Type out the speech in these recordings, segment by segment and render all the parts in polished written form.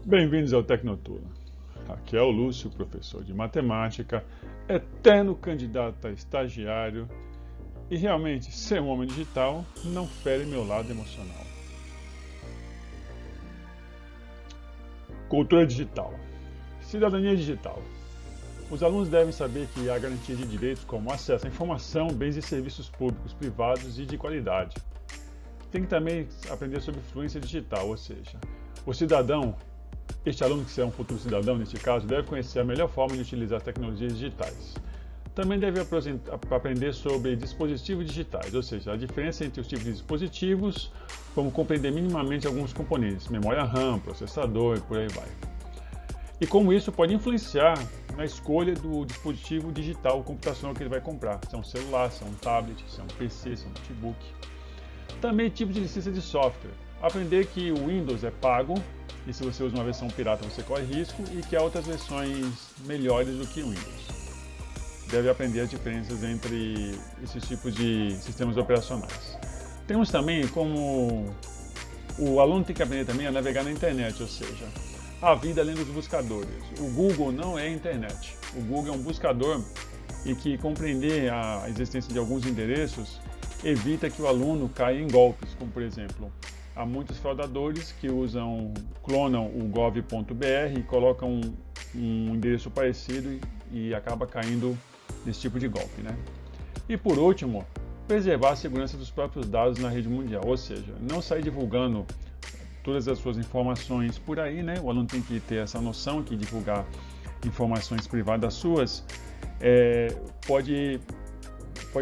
Bem-vindos ao Tecnoturno. Aqui é o Lúcio, professor de matemática, eterno candidato a estagiário, e realmente ser um homem digital não fere meu lado emocional. Cultura digital. Cidadania digital. Os alunos devem saber que há garantia de direitos como acesso à informação, bens e serviços públicos, privados e de qualidade. Tem que também aprender sobre fluência digital, ou seja, o cidadão, este aluno que será um futuro cidadão neste caso, deve conhecer a melhor forma de utilizar tecnologias digitais. Também deve aprender sobre dispositivos digitais, ou seja, a diferença entre os tipos de dispositivos, como compreender minimamente alguns componentes, memória RAM, processador e por aí vai. E como isso pode influenciar na escolha do dispositivo digital computacional que ele vai comprar, se é um celular, se é um tablet, se é um PC, se é um notebook. Também tipos de licença de software. Aprender que o Windows é pago, e se você usa uma versão pirata você corre risco, e que há outras versões melhores do que o Windows. Deve aprender as diferenças entre esses tipos de sistemas operacionais. Temos também como o aluno tem que aprender também a navegar na internet, ou seja, a vida além dos buscadores. O Google não é a internet. O Google é um buscador e que compreender a existência de alguns endereços evita que o aluno caia em golpes, como por exemplo, há muitos fraudadores que clonam o gov.br e colocam um endereço parecido e acaba caindo nesse tipo de golpe, né? E por último, preservar a segurança dos próprios dados na rede mundial, ou seja, não sair divulgando todas as suas informações por aí, né? O aluno tem que ter essa noção que divulgar informações privadas suas pode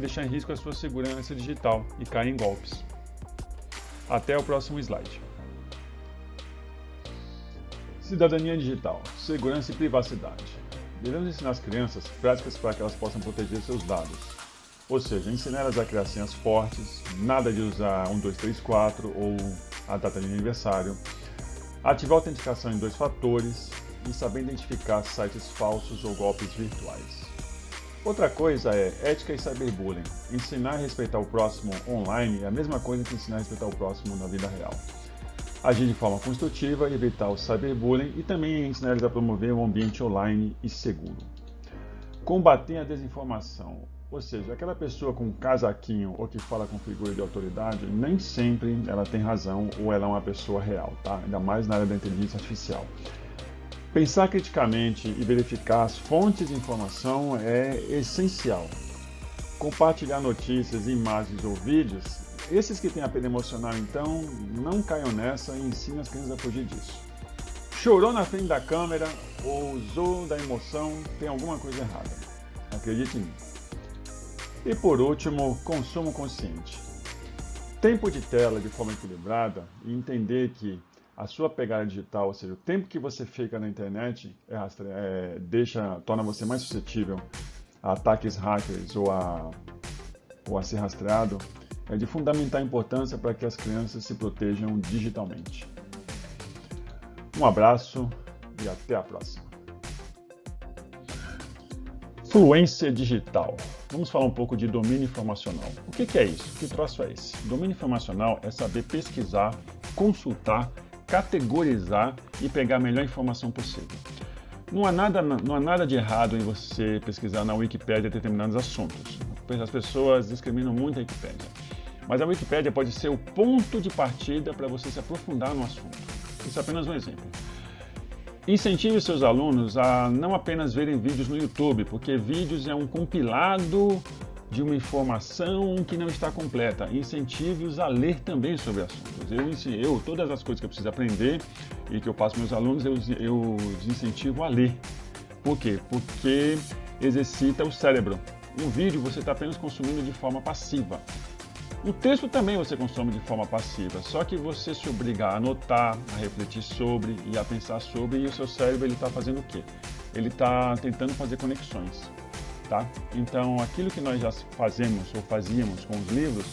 deixar em risco a sua segurança digital e cair em golpes. Até o próximo slide. Cidadania digital, segurança e privacidade. Devemos ensinar as crianças práticas para que elas possam proteger seus dados. Ou seja, ensinar elas a criar senhas fortes, nada de usar 1234 ou a data de aniversário, ativar a autenticação em 2 fatores e saber identificar sites falsos ou golpes virtuais. Outra coisa é ética e cyberbullying. Ensinar a respeitar o próximo online é a mesma coisa que ensinar a respeitar o próximo na vida real. Agir de forma construtiva, evitar o cyberbullying e também ensinar eles a promover um ambiente online e seguro. Combater a desinformação, ou seja, aquela pessoa com um casaquinho ou que fala com figura de autoridade, nem sempre ela tem razão ou ela é uma pessoa real, tá? Ainda mais na área da inteligência artificial. Pensar criticamente e verificar as fontes de informação é essencial. Compartilhar notícias, imagens ou vídeos, esses que têm apelo emocional, então, não caiam nessa e ensinem as crianças a fugir disso. Chorou na frente da câmera ou usou da emoção, tem alguma coisa errada. Acredite em mim. E por último, consumo consciente. Tempo de tela de forma equilibrada e entender que a sua pegada digital, ou seja, o tempo que você fica na internet torna você mais suscetível a ataques hackers ou a ser rastreado, é de fundamental importância para que as crianças se protejam digitalmente. Um abraço e até a próxima. Fluência digital. Vamos falar um pouco de domínio informacional. O que é isso? Que troço é esse? Domínio informacional é saber pesquisar, consultar, categorizar e pegar a melhor informação possível. Não há nada de errado em você pesquisar na Wikipédia determinados assuntos. As pessoas discriminam muito a Wikipédia. Mas a Wikipédia pode ser o ponto de partida para você se aprofundar no assunto. Isso é apenas um exemplo. Incentive seus alunos a não apenas verem vídeos no YouTube, porque vídeos é um compilado de uma informação que não está completa. Incentive-os a ler também sobre assuntos. Todas as coisas que eu preciso aprender e que eu passo para meus alunos, eu os incentivo a ler. Por quê? Porque exercita o cérebro. Um vídeo você está apenas consumindo de forma passiva. O texto também você consome de forma passiva, só que você se obriga a anotar, a refletir sobre e a pensar sobre, e o seu cérebro está fazendo o quê? Ele está tentando fazer conexões. Tá? Então, aquilo que nós já fazemos ou fazíamos com os livros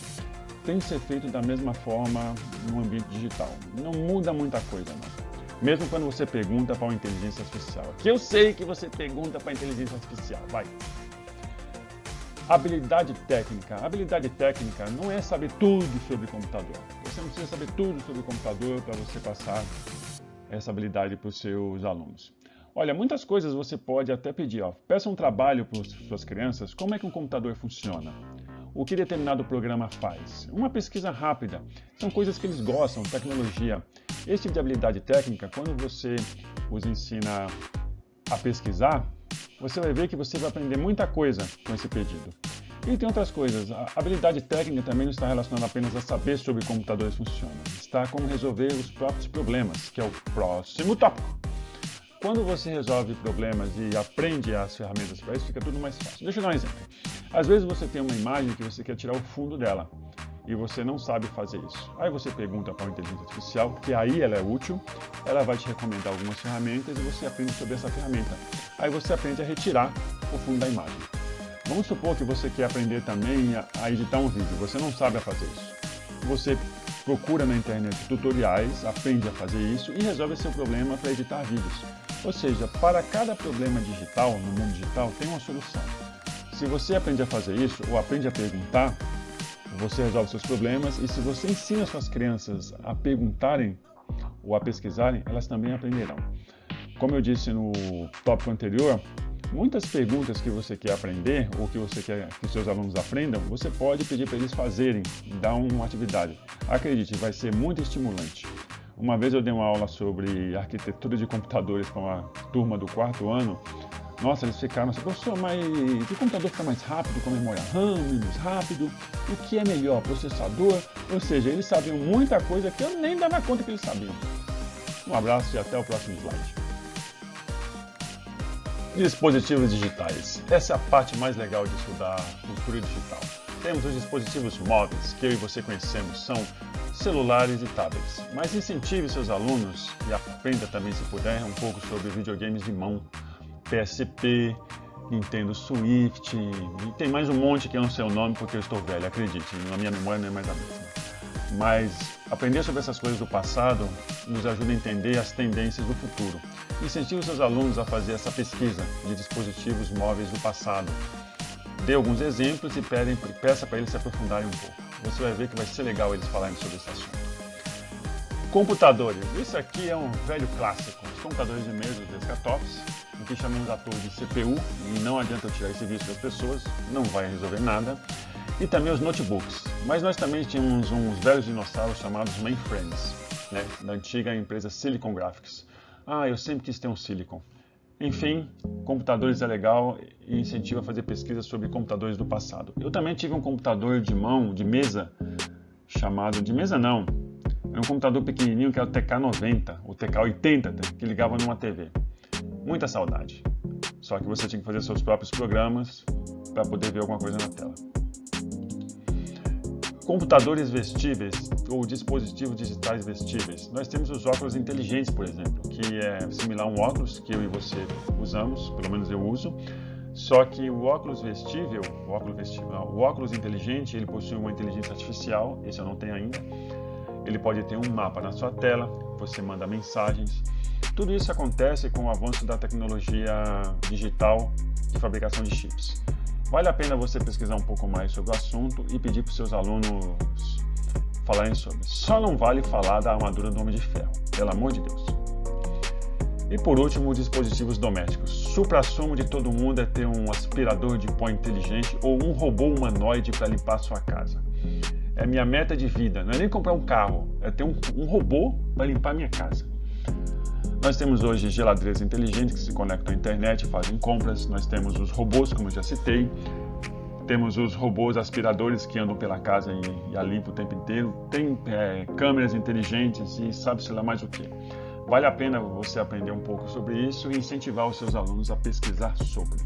tem que ser feito da mesma forma no ambiente digital. Não muda muita coisa, não. Mesmo quando você pergunta para uma inteligência artificial. Que eu sei que você pergunta para a inteligência artificial. Vai! Habilidade técnica. Habilidade técnica não é saber tudo sobre computador. Você não precisa saber tudo sobre o computador para você passar essa habilidade para os seus alunos. Olha, muitas coisas você pode até pedir. Peça um trabalho para as suas crianças, como é que um computador funciona, o que determinado programa faz, uma pesquisa rápida, são coisas que eles gostam, tecnologia. Esse tipo de habilidade técnica, quando você os ensina a pesquisar, você vai ver que você vai aprender muita coisa com esse pedido. E tem outras coisas. A habilidade técnica também não está relacionada apenas a saber sobre computadores funcionam. Está como resolver os próprios problemas, que é o próximo tópico. Quando você resolve problemas e aprende as ferramentas para isso, fica tudo mais fácil. Deixa eu dar um exemplo. Às vezes você tem uma imagem que você quer tirar o fundo dela e você não sabe fazer isso. Aí você pergunta para a inteligência artificial, que aí ela é útil, ela vai te recomendar algumas ferramentas e você aprende sobre essa ferramenta. Aí você aprende a retirar o fundo da imagem. Vamos supor que você quer aprender também a editar um vídeo, você não sabe fazer isso. Você procura na internet tutoriais, aprende a fazer isso e resolve seu problema para editar vídeos. Ou seja, para cada problema digital, no mundo digital, tem uma solução. Se você aprende a fazer isso ou aprende a perguntar, você resolve seus problemas, e se você ensina suas crianças a perguntarem ou a pesquisarem, elas também aprenderão. Como eu disse no tópico anterior, muitas perguntas que você quer aprender ou que você quer que seus alunos aprendam, você pode pedir para eles fazerem, dar uma atividade. Acredite, vai ser muito estimulante. Uma vez eu dei uma aula sobre arquitetura de computadores para uma turma do 4º ano. Nossa, eles ficaram assim, professor, mas que computador fica mais rápido, com memória RAM, menos rápido? O que é melhor, processador? Ou seja, eles sabiam muita coisa que eu nem dava conta que eles sabiam. Um abraço e até o próximo slide. Dispositivos digitais. Essa é a parte mais legal de estudar cultura digital. Temos os dispositivos móveis, que eu e você conhecemos, são celulares e tablets. Mas incentive seus alunos e aprenda também, se puder, um pouco sobre videogames de mão. PSP, Nintendo Switch, e tem mais um monte que eu não sei o nome porque eu estou velho, acredite, na minha memória não é mais a mesma. Mas aprender sobre essas coisas do passado nos ajuda a entender as tendências do futuro. Incentive os seus alunos a fazer essa pesquisa de dispositivos móveis do passado. Dê alguns exemplos e peça para eles se aprofundarem um pouco. Você vai ver que vai ser legal eles falarem sobre esse assunto. Computadores. Isso aqui é um velho clássico. Os computadores de mesa, os desktops, o que chamamos à toa de CPU, e não adianta eu tirar esse vício das pessoas, não vai resolver nada. E também os notebooks. Mas nós também tínhamos uns velhos dinossauros chamados mainframes, né, da antiga empresa Silicon Graphics. Eu sempre quis ter um Silicon. Enfim, computadores é legal e incentiva a fazer pesquisas sobre computadores do passado. Eu também tive um computador de mão, de mesa, chamado... de mesa não, era um computador pequenininho que era o TK90, o TK80, que ligava numa TV. Muita saudade. Só que você tinha que fazer seus próprios programas para poder ver alguma coisa na tela. Computadores vestíveis ou dispositivos digitais vestíveis. Nós temos os óculos inteligentes, por exemplo, que é similar a um óculos que eu e você usamos, pelo menos eu uso. Só que o óculos vestível, o óculos inteligente, ele possui uma inteligência artificial, esse eu não tenho ainda. Ele pode ter um mapa na sua tela, você manda mensagens. Tudo isso acontece com o avanço da tecnologia digital de fabricação de chips. Vale a pena você pesquisar um pouco mais sobre o assunto e pedir para os seus alunos falarem sobre. Só não vale falar da armadura do Homem de Ferro, pelo amor de Deus. E por último, dispositivos domésticos. Supra-sumo de todo mundo é ter um aspirador de pó inteligente ou um robô humanoide para limpar a sua casa. É minha meta de vida, não é nem comprar um carro, é ter um robô para limpar a minha casa. Nós temos hoje geladeiras inteligentes que se conectam à internet e fazem compras. Nós temos os robôs, como eu já citei. Temos os robôs aspiradores que andam pela casa e a limpam o tempo inteiro. Tem câmeras inteligentes e sabe-se lá mais o que. Vale a pena você aprender um pouco sobre isso e incentivar os seus alunos a pesquisar sobre.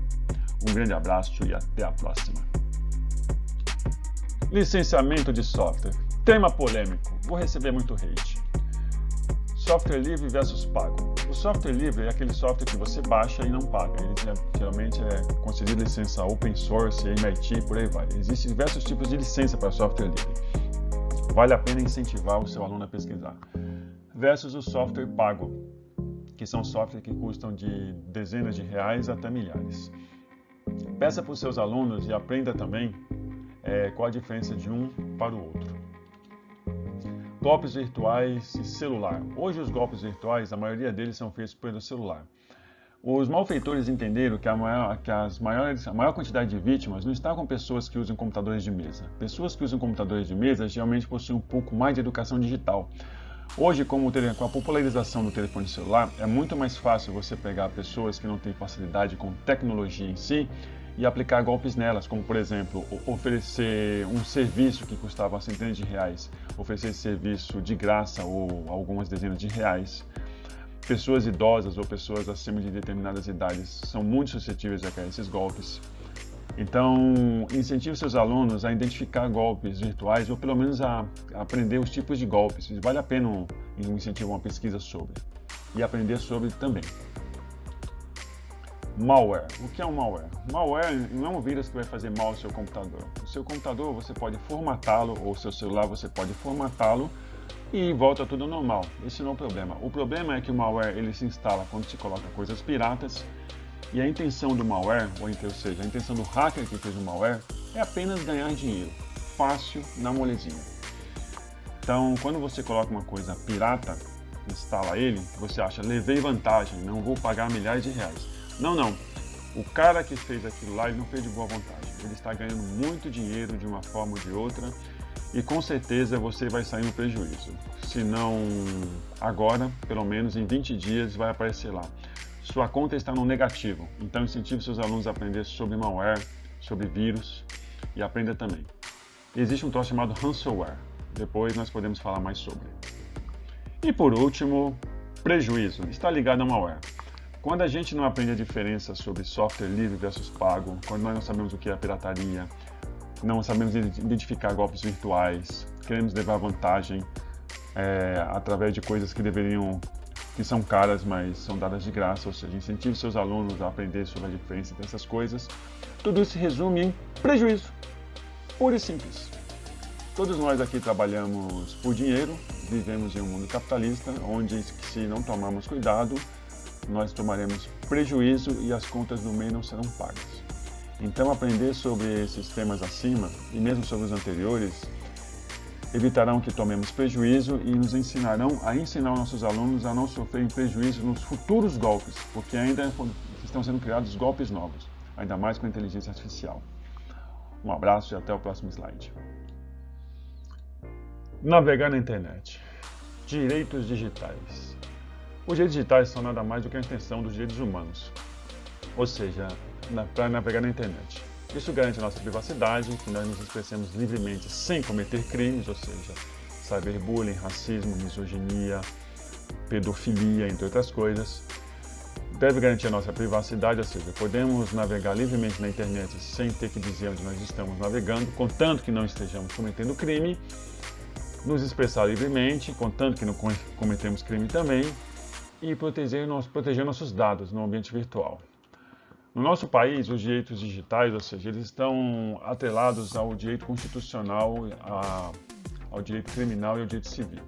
Um grande abraço e até a próxima. Licenciamento de software. Tema polêmico. Vou receber muito hate. Software livre versus pago. O software livre é aquele software que você baixa e não paga. Ele geralmente é concedido licença open source, MIT, por aí vai. Existem diversos tipos de licença para software livre. Vale a pena incentivar o seu aluno a pesquisar. Versus o software pago, que são softwares que custam de dezenas de reais até milhares. Peça para os seus alunos e aprenda também qual a diferença de um para o outro. Golpes virtuais e celular. Hoje os golpes virtuais, a maioria deles são feitos pelo celular. Os malfeitores entenderam que a maior quantidade de vítimas não está com pessoas que usam computadores de mesa. Pessoas que usam computadores de mesa geralmente possuem um pouco mais de educação digital. Hoje, com a popularização do telefone celular, é muito mais fácil você pegar pessoas que não têm facilidade com tecnologia em si e aplicar golpes nelas, como por exemplo, oferecer um serviço que custava centenas de reais, oferecer esse serviço de graça ou algumas dezenas de reais. Pessoas idosas ou pessoas acima de determinadas idades são muito suscetíveis a cair esses golpes. Então, incentive seus alunos a identificar golpes virtuais ou pelo menos a aprender os tipos de golpes. Vale a pena incentivar uma pesquisa sobre e aprender sobre também. Malware. O que é um malware? Malware não é um vírus que vai fazer mal ao seu computador. O seu computador você pode formatá-lo ou o seu celular você pode formatá-lo e volta tudo normal. Esse não é o problema. O problema é que o malware ele se instala quando se coloca coisas piratas e a intenção do malware, ou seja, a intenção do hacker que fez o malware é apenas ganhar dinheiro, fácil, na molezinha. Então, quando você coloca uma coisa pirata, instala ele, você acha, levei vantagem, não vou pagar milhares de reais. Não. O cara que fez aquilo lá, ele não fez de boa vontade. Ele está ganhando muito dinheiro de uma forma ou de outra e com certeza você vai sair no prejuízo. Se não agora, pelo menos em 20 dias vai aparecer lá. Sua conta está no negativo, então incentive seus alunos a aprender sobre malware, sobre vírus e aprenda também. Existe um troço chamado ransomware, depois nós podemos falar mais sobre. E por último, prejuízo, está ligado a malware. Quando a gente não aprende a diferença sobre software livre versus pago, quando nós não sabemos o que é pirataria, não sabemos identificar golpes virtuais, queremos levar vantagem através de coisas que são caras, mas são dadas de graça, ou seja, incentive seus alunos a aprender sobre a diferença dessas coisas. Tudo isso se resume em prejuízo, puro e simples. Todos nós aqui trabalhamos por dinheiro, vivemos em um mundo capitalista, onde se não tomarmos cuidado, nós tomaremos prejuízo e as contas do mês não serão pagas. Então, aprender sobre esses temas acima, e mesmo sobre os anteriores, evitarão que tomemos prejuízo e nos ensinarão a ensinar nossos alunos a não sofrerem prejuízo nos futuros golpes, porque ainda estão sendo criados golpes novos, ainda mais com a inteligência artificial. Um abraço e até o próximo slide. Navegar na internet. Direitos digitais. Os direitos digitais são nada mais do que a extensão dos direitos humanos, ou seja, para navegar na internet. Isso garante a nossa privacidade, que nós nos expressemos livremente sem cometer crimes, ou seja, cyberbullying, racismo, misoginia, pedofilia, entre outras coisas. Deve garantir a nossa privacidade, ou seja, podemos navegar livremente na internet sem ter que dizer onde nós estamos navegando, contanto que não estejamos cometendo crime, nos expressar livremente, contanto que não cometemos crime também, e proteger nossos dados no ambiente virtual. No nosso país, os direitos digitais, ou seja, eles estão atrelados ao direito constitucional, ao direito criminal e ao direito civil.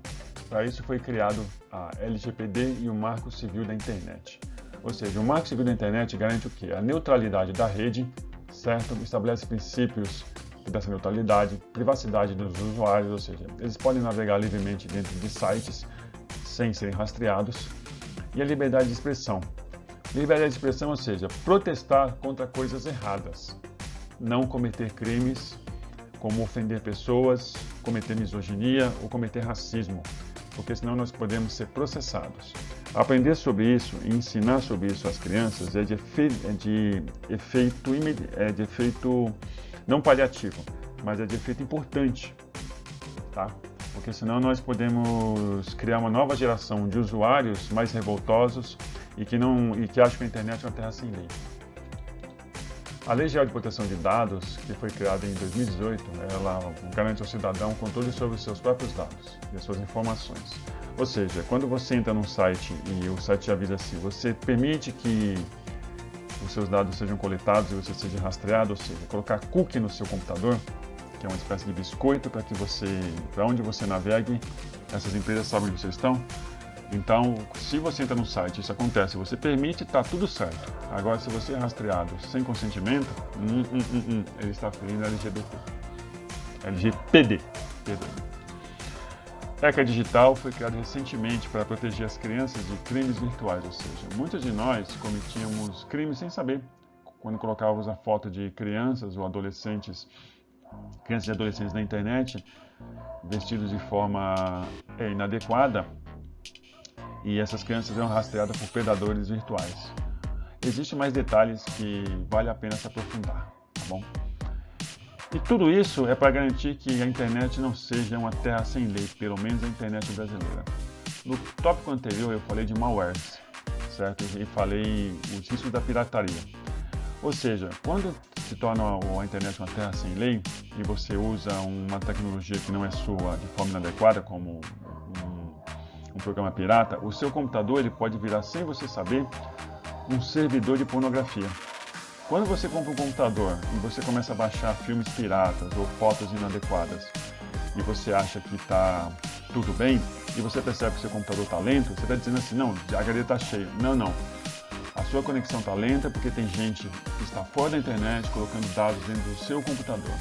Para isso foi criado a LGPD e o Marco Civil da Internet. Ou seja, o Marco Civil da Internet garante o quê? A neutralidade da rede, certo? Estabelece princípios dessa neutralidade, privacidade dos usuários, ou seja, eles podem navegar livremente dentro de sites sem serem rastreados, e a liberdade de expressão. Liberdade de expressão, ou seja, protestar contra coisas erradas, não cometer crimes como ofender pessoas, cometer misoginia ou cometer racismo, porque senão nós podemos ser processados. Aprender sobre isso e ensinar sobre isso às crianças é de efeito não paliativo, mas é de efeito importante, tá? Porque senão nós podemos criar uma nova geração de usuários mais revoltosos e que acham que a internet é uma terra sem lei. A Lei Geral de Proteção de Dados, que foi criada em 2018, ela garante ao cidadão controle sobre os seus próprios dados e as suas informações. Ou seja, quando você entra num site e o site avisa assim, você permite que os seus dados sejam coletados e você seja rastreado, ou seja, colocar cookie no seu computador, que é uma espécie de biscoito para onde você navegue, essas empresas sabem onde vocês estão. Então, se você entra no site, isso acontece, você permite, está tudo certo. Agora, se você é rastreado sem consentimento, ele está ferindo a LGPD. Perdão. ECA Digital foi criado recentemente para proteger as crianças de crimes virtuais, ou seja, muitos de nós cometíamos crimes sem saber, quando colocávamos a foto de crianças ou adolescentes, crianças e adolescentes na internet, vestidos de forma inadequada, e essas crianças eram rastreadas por predadores virtuais. Existem mais detalhes que vale a pena se aprofundar, tá bom? E tudo isso é para garantir que a internet não seja uma terra sem lei, pelo menos a internet brasileira. No tópico anterior eu falei de malwares, certo? E falei os riscos da pirataria. Ou seja, quando se torna a internet uma terra sem lei e você usa uma tecnologia que não é sua de forma inadequada, como um programa pirata, o seu computador ele pode virar, sem você saber, um servidor de pornografia. Quando você compra um computador e você começa a baixar filmes piratas ou fotos inadequadas e você acha que está tudo bem e você percebe que seu computador está lento, você está dizendo assim, não, o HD está cheio. Não. A sua conexão está lenta porque tem gente que está fora da internet colocando dados dentro do seu computador.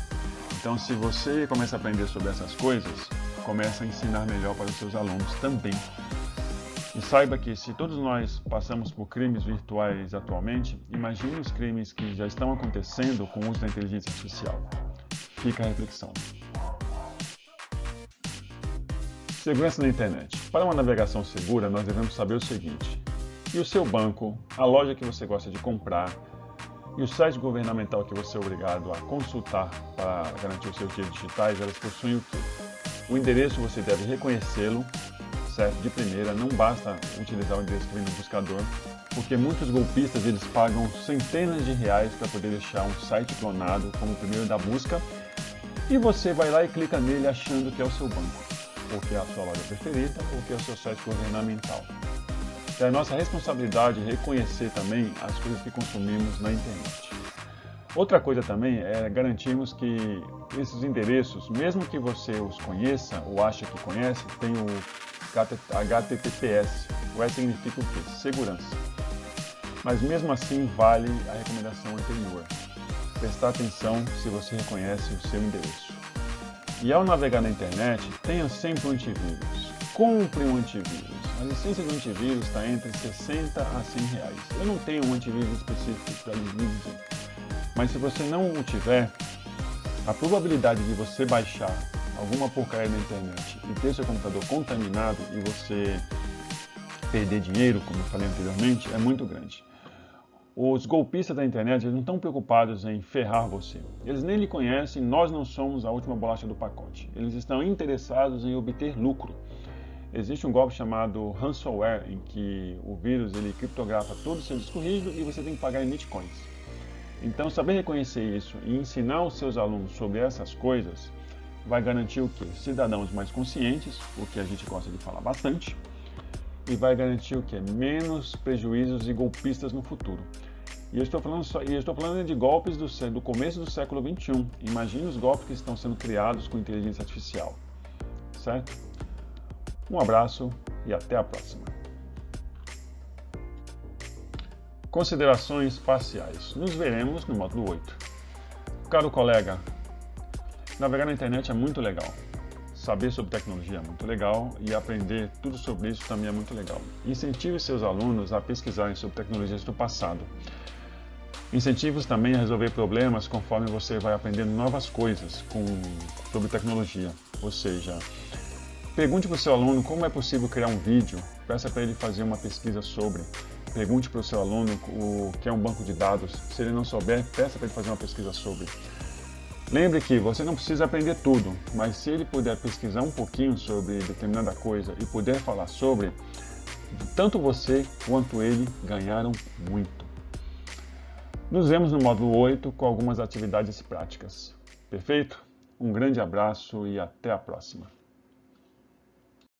Então, se você começa a aprender sobre essas coisas, começa a ensinar melhor para os seus alunos também. E saiba que se todos nós passamos por crimes virtuais atualmente, imagine os crimes que já estão acontecendo com o uso da inteligência artificial. Fica a reflexão. Segurança na internet. Para uma navegação segura, nós devemos saber o seguinte: e o seu banco, a loja que você gosta de comprar, e o site governamental que você é obrigado a consultar para garantir os seus direitos digitais, elas possuem o quê? O endereço você deve reconhecê-lo, certo? De primeira, não basta utilizar o endereço que vem no buscador, porque muitos golpistas eles pagam centenas de reais para poder deixar um site clonado como o primeiro da busca, e você vai lá e clica nele achando que é o seu banco, ou que é a sua loja preferida, ou que é o seu site governamental. É a nossa responsabilidade reconhecer também as coisas que consumimos na internet. Outra coisa também é garantirmos que esses endereços, mesmo que você os conheça ou acha que conhece, tem o HTTPS. O S significa o quê? Segurança. Mas mesmo assim vale a recomendação anterior. Prestar atenção se você reconhece o seu endereço. E ao navegar na internet, tenha sempre um antivírus. Compre um antivírus. A licença de antivírus está entre 60 a 100 reais. Eu não tenho um antivírus específico para dizer. Mas se você não o tiver, a probabilidade de você baixar alguma porcaria na internet e ter seu computador contaminado e você perder dinheiro, como eu falei anteriormente, é muito grande. Os golpistas da internet eles não estão preocupados em ferrar você. Eles nem lhe conhecem, nós não somos a última bolacha do pacote. Eles estão interessados em obter lucro. Existe um golpe chamado ransomware, em que o vírus ele criptografa todo o seu disco rígido e você tem que pagar em bitcoins. Então, saber reconhecer isso e ensinar os seus alunos sobre essas coisas vai garantir o quê? Cidadãos mais conscientes, o que a gente gosta de falar bastante, e vai garantir o quê? Menos prejuízos e golpistas no futuro. E eu estou falando de golpes do começo do século XXI. Imagine os golpes que estão sendo criados com inteligência artificial. Certo? Um abraço e até a próxima. Considerações parciais. Nos veremos no módulo 8. Caro colega, navegar na internet é muito legal. Saber sobre tecnologia é muito legal e aprender tudo sobre isso também é muito legal. Incentive seus alunos a pesquisarem sobre tecnologias do passado. Incentive-os também a resolver problemas conforme você vai aprendendo novas coisas sobre tecnologia. Ou seja, pergunte para o seu aluno como é possível criar um vídeo, peça para ele fazer uma pesquisa sobre. Pergunte para o seu aluno o que é um banco de dados. Se ele não souber, peça para ele fazer uma pesquisa sobre. Lembre que você não precisa aprender tudo, mas se ele puder pesquisar um pouquinho sobre determinada coisa e puder falar sobre, tanto você quanto ele ganharam muito. Nos vemos no módulo 8 com algumas atividades práticas. Perfeito? Um grande abraço e até a próxima.